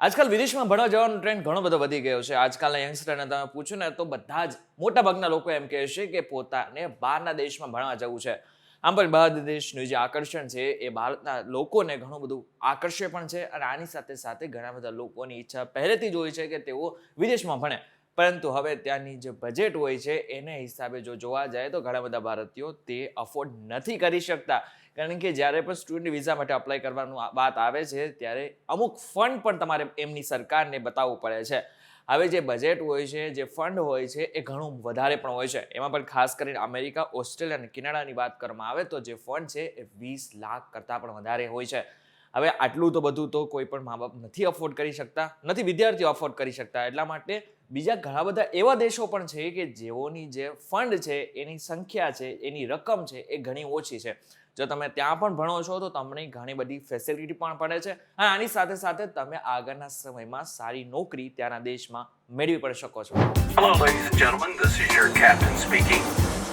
આજકાલ વિદેશમાં ભણવા જવાનો ટ્રેન્ડ ઘણો બધો વધી ગયો છે. આજકાલના યંગસ્ટરને તમે પૂછો ને તો બધા જ મોટાભાગના લોકો એમ કહે છે કે પોતાને બહારના દેશમાં ભણવા જવું છે. આમ પણ બહાર દેશનું જે આકર્ષણ છે એ ભારતના લોકોને ઘણું બધું આકર્ષે પણ છે અને આની સાથે સાથે ઘણા બધા લોકોની ઈચ્છા પહેલેથી જ હોય છે કે તેઓ વિદેશમાં ભણે. પરંતુ હવે ત્યાંની જે બજેટ હોય છે એને હિસાબે જો જોવા જાય તો ઘણા બધા ભારતીયો તે અફોર્ડ નથી કરી શકતા. કારણ કે જ્યારે પણ સ્ટુડન્ટ વિઝા માટે અપ્લાય કરવાનું વાત આવે છે ત્યારે અમુક ફંડ પણ તમારે એમની સરકારને બતાવવું પડે છે. હવે જે બજેટ હોય છે, જે ફંડ હોય છે એ ઘણું વધારે પણ હોય છે. એમાં પણ ખાસ કરીને અમેરિકા, ઓસ્ટ્રેલિયા અને કેનેડાની વાત કરવામાં આવે તો જે ફંડ છે એ 20 લાખ કરતાં પણ વધારે હોય છે. હવે આટલું તો બધું તો કોઈ પણ મા બાપ નથી અફોર્ડ કરી શકતા, નથી વિદ્યાર્થીઓ અફોર્ડ કરી શકતા. એટલા માટે બીજા ઘણા બધા એવા દેશો પણ છે કે જેઓની જે ફંડ છે એની સંખ્યા છે, એની રકમ છે એ ઘણી ઓછી છે. જો તમે ત્યાં પણ ભણો છો તો તમને ઘણી બધી ફેસિલિટી પણ પડે છે અને આની સાથે સાથે તમે આગળના સમયમાં સારી નોકરી ત્યાંના દેશમાં મેળવી પણ શકો છો. Hello, ladies and gentlemen. This is your captain speaking.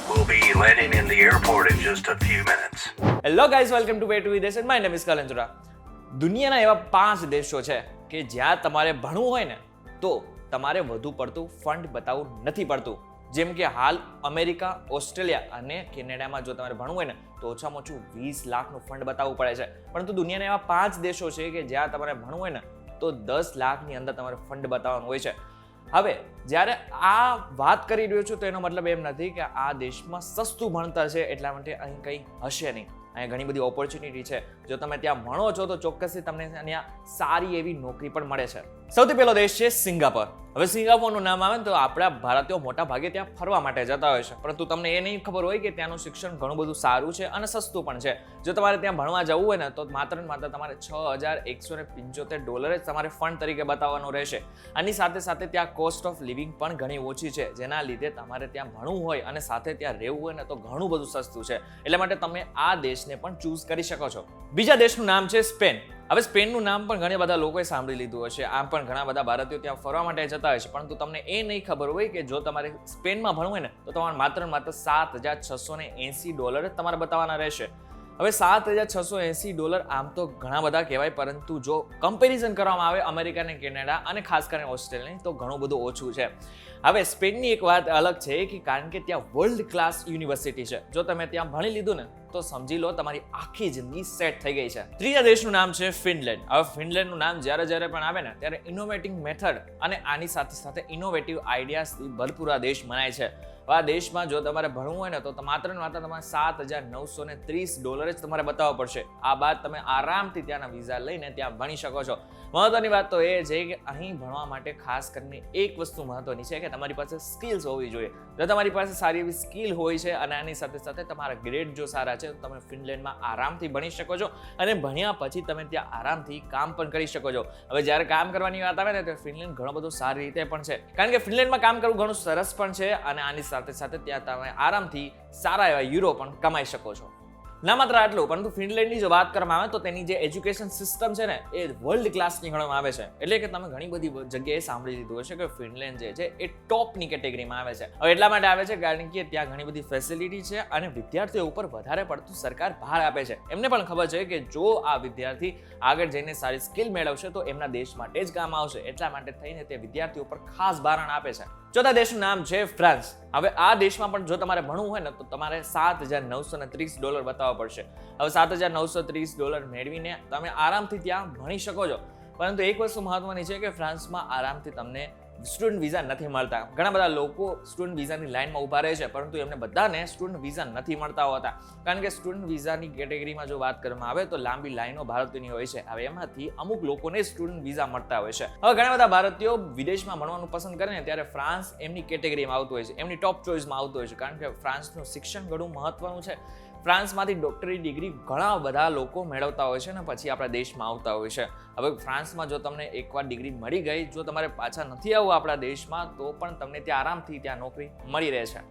We'll be landing in the airport in just a few minutes. Hello guys, welcome to way to Videsh. My name is Kalanjara. દુનિયાના એવા 5 દેશો છે કે જ્યાં તમારે ભણવું હોય ને તો તમારે વધુ પડતું ફંડ બતાવવું નથી પડતું. જેમ કે હાલ અમેરિકા, ઓસ્ટ્રેલિયા અને કેનેડામાં જો તમારે ભણવું હોય ને તો ઓછામાં ઓછું 20 લાખનું ફંડ બતાવવું પડે છે. પરંતુ દુનિયાના એવા 5 દેશો છે કે જ્યાં તમારે ભણવું હોય ને તો 10 લાખની અંદર તમારે ફંડ બતાવવાનું હોય છે. હવે જ્યારે આ વાત કરી રહ્યો છું તો એનો મતલબ એમ નથી કે આ દેશમાં સસ્તું ભણતર છે એટલા માટે અહીં કંઈ હશે નહીં. અહીંયા ઘણી બધી ઓપોર્ચ્યુનિટી છે. જો તમે ત્યાં ભણો છો તો ચોક્કસથી તમને ત્યાં સારી એવી નોકરી પણ મળે છે. સૌથી પહેલો દેશ છે સિંગાપોર. હવે સિંગાપોરનું નામ આવે તો આપણા ભારતીયો મોટા ભાગે ત્યાં ફરવા માટે જતા હોય છે. પરંતુ તમને એ નહીં ખબર હોય કે ત્યાંનું શિક્ષણ ઘણું બધું સારું છે અને સસ્તું પણ છે. જો તમારે ત્યાં ભણવા જવું હોય ને તો માત્ર ને માત્ર તમારે $6,175 જ તમારે ફંડ તરીકે બતાવવાનું રહેશે. આની સાથે સાથે ત્યાં કોસ્ટ ઓફ લિવિંગ પણ ઘણી ઓછી છે, જેના લીધે તમારે ત્યાં ભણવું હોય અને સાથે ત્યાં રહેવું હોય ને તો ઘણું બધું સસ્તું છે. એટલે માટે તમે આ દેશને પણ ચૂઝ કરી શકો છો. બીજા દેશનું નામ છે સ્પેન. હવે સ્પેનનું નામ પણ ઘણા બધા લોકોએ સાંભળી લીધું હશે. આમ પણ ઘણા બધા ભારતીયો ત્યાં ફરવા માટે જતા હોય છે. પરંતુ તમને એ નહીં ખબર હોય કે જો તમારે સ્પેનમાં ભણવું હોય ને તો તમારે માત્ર $7,680 જ તમારે બતાવવાના રહેશે. હવે $7,680 આમ તો ઘણા બધા કહેવાય, પરંતુ જો કમ્પેરિઝન કરવામાં આવે અમેરિકા અને કેનેડા અને ખાસ કરીને ઓસ્ટ્રેલિયાની તો ઘણું બધું ઓછું છે. હવે સ્પેનની એક વાત અલગ છે કે કારણ કે ત્યાં વર્લ્ડ ક્લાસ યુનિવર્સિટી છે. જો તમે ત્યાં ભણી લીધું ને તો સમજી લો તમારી આખી જિંદગી સેટ થઈ ગઈ છે. ત્રીજા દેશનું નામ છે ફિનલેન્ડ. હવે ફિનલેન્ડનું નામ જ્યારે પણ આવે ને ત્યારે ઇનોવેટિવ મેથડ અને આની સાથે સાથે ઇનોવેટિવ આઈડિયાઝથી ભરપૂર આ દેશ મનાય છે. આ દેશમાં જો તમારે ભણવું હોય ને તો માત્ર ને માત્ર તમારે $7,930 જ તમારે બતાવવા પડશે. આ બાદ તમે આરામથી ત્યાંના વિઝા લઈને ત્યાં ભણી શકો છો. મહત્વની વાત તો એ છે કે અહીં ભણવા માટે ખાસ કરીને એક વસ્તુ મહત્વની છે કે તમારી પાસે સ્કિલ્સ હોવી જોઈએ. જો તમારી પાસે સારી એવી સ્કિલ હોય છે અને આની સાથે સાથે તમારા ગ્રેડ જો સારા છે તો તમે ફિનલેન્ડમાં આરામથી ભણી શકો છો અને ભણ્યા પછી તમે ત્યાં આરામથી કામ પણ કરી શકો છો. હવે જ્યારે કામ કરવાની વાત આવે ને તો ફિનલેન્ડ ઘણો બધો સારી રીતે પણ છે, કારણ કે ફિનલેન્ડમાં કામ કરવું ઘણું સરસ પણ છે અને આની સાથે સાથે ત્યાં તમે આરામથી સારા એવા યુરો પણ કમાઈ શકો છો. ના માત્ર આટલું, પરંતુ ફિનલેન્ડની જો વાત કરવામાં આવે તો તેની જે એજ્યુકેશન સિસ્ટમ છે ને એ વર્લ્ડ ક્લાસની ગણવામાં આવે છે. એટલે કે તમે ઘણી બધી જગ્યાએ સાંભળી લીધું હશે કે ફિનલેન્ડ જે છે એ ટોપની કેટેગરીમાં આવે છે. હવે એટલા માટે આવે છે કારણ કે ત્યાં ઘણી બધી ફેસિલિટી છે અને વિદ્યાર્થીઓ ઉપર વધારે પડતું સરકાર ભાર આપે છે. એમને પણ ખબર છે કે જો આ વિદ્યાર્થી આગળ જઈને સારી સ્કિલ મેળવશે તો એમના દેશ માટે જ કામ આવશે. એટલા માટે થઈને તે વિદ્યાર્થીઓ પર ખાસ ભારણ આપે છે. ચોથા દેશનું નામ છે ફ્રાન્સ. હવે આ દેશમાં પણ જો તમારે ભણવું હોય ને તો તમારે $7,930 બતાવવા પડશે. હવે $7,930 મેળવીને તમે આરામથી ત્યાં ભણી શકો છો. પરંતુ એક વસ્તુ મહત્વની છે કે ફ્રાન્સમાં આરામથી તમને સ્ટુડન્ટ વિઝા નથી મળતા. ઘણા બધા લોકો સ્ટુડન્ટ વિઝાની લાઇનમાં ઊભા રહે છે, પરંતુ એમને બધાને સ્ટુડન્ટ વિઝા નથી મળતા હોતા. કારણ કે સ્ટુડન્ટ વિઝાની કેટેગરીમાં જો વાત કરવામાં આવે તો લાંબી લાઈનો ભારતીયોની હોય છે. હવે એમાંથી અમુક લોકોને સ્ટુડન્ટ વિઝા મળતા હોય છે. હવે ઘણા બધા ભારતીયો વિદેશમાં ભણવાનું પસંદ કરે ને ત્યારે ફ્રાન્સ એમની કેટેગરીમાં આવતું હોય છે, એમની ટોપ ચોઇસમાં આવતું હોય છે. કારણ કે ફ્રાન્સનું શિક્ષણ ઘણું મહત્વનું છે. ફ્રાન્સમાંથી ડોક્ટરી ડિગ્રી ઘણા બધા લોકો મેળવતા હોય છે ને પછી આપણા દેશમાં આવતા હોય છે. હવે ફ્રાન્સમાં જો તમને એકવાર ડિગ્રી મળી ગઈ, જો તમારે પાછા નથી આવવું આપણા દેશમાં તો પણ તમને ત્યાં આરામથી ત્યાં નોકરી મળી રહે છે.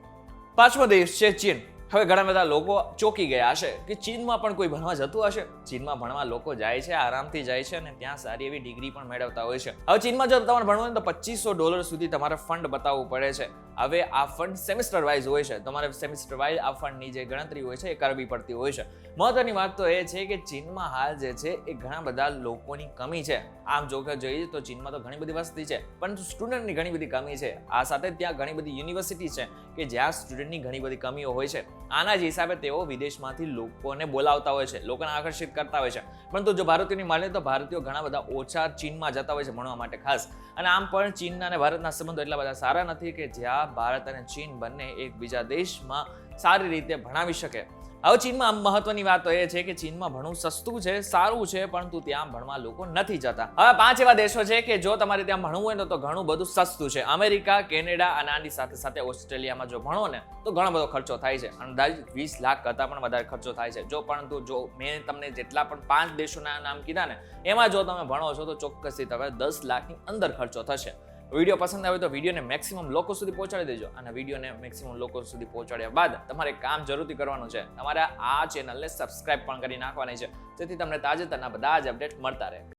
પાંચમો દેશ છે ચીન. હવે ઘણા બધા લોકો ચોંકી ગયા હશે કે ચીનમાં પણ કોઈ ભણવા જતું હશે. ચીનમાં ભણવા લોકો જાય છે, આરામથી જાય છે અને ત્યાં સારી એવી ડિગ્રી પણ મેળવતા હોય છે. હવે ચીનમાં જો તમારે ભણવું હોય તો $2,500 સુધી તમારે ફંડ બતાવવું પડે છે. હવે આ ફંડ સેમિસ્ટર વાઇઝ હોય છે, તમારે સેમિસ્ટર વાઇઝ આ ફંડની જે ગણતરી હોય છે એ કરવી પડતી હોય છે. મહત્વની વાત તો એ છે કે ચીનમાં હાલ જે છે એ ઘણા બધા લોકોની કમી છે. આમ જો કે જોઈએ તો ચીનમાં તો ઘણી બધી વસ્તી છે, પરંતુ સ્ટુડન્ટની ઘણી બધી કમી છે. આ સાથે ત્યાં ઘણી બધી યુનિવર્સિટી છે કે જ્યાં સ્ટુડન્ટની ઘણી બધી કમીઓ હોય છે. આના જ હિસાબે તેઓ વિદેશમાંથી લોકોને બોલાવતા હોય છે, લોકોને આકર્ષિત કરતા હોય છે. પરંતુ જો ભારતીયોની માનીએ તો ભારતીયો ઘણા બધા ઓછા ચીનમાં જતા હોય છે ભણવા માટે ખાસ. અને આમ પણ ચીનના અને ભારતના સંબંધો એટલા બધા સારા નથી કે જ્યાં ભારત અને ચીન બંને એકબીજા દેશમાં સારી રીતે ભણાવી શકે. હવે ચીનમાં આમ મહત્વની વાત તો એ છે કે ચીનમાં ભણવું સસ્તું છે, સારું છે, પરંતુ ત્યાં ભણવા લોકો નથી જતા. હવે 5 એવા દેશો છે કે જો તમારે ત્યાં ભણવું હોય ને તો ઘણું બધું સસ્તું છે. અમેરિકા, કેનેડા અને આની સાથે સાથે ઓસ્ટ્રેલિયામાં જો ભણો ને તો ઘણો બધો ખર્ચો થાય છે. અંદાજિત 20 લાખ કરતાં પણ વધારે ખર્ચો થાય છે. પરંતુ જો મેં તમને જેટલા પણ 5 દેશોના નામ કીધા ને એમાં જો તમે ભણો છો તો ચોક્કસથી તમે 10 લાખની અંદર ખર્ચો થશે. વિડીયો પસંદ આવે તો વિડીયોને મેક્સિમમ લોકો સુધી પહોંચાડી દેજો. અને વિડીયોને મેક્સિમમ લોકો સુધી પહોંચાડ્યા બાદ તમારે કામ જરૂરથી કરવાનું છે, તમારે આ ચેનલને સબસ્ક્રાઇબ પણ કરી નાખવાની છે, જેથી તમને તાજેતરના બધા જ અપડેટ મળતા રહે.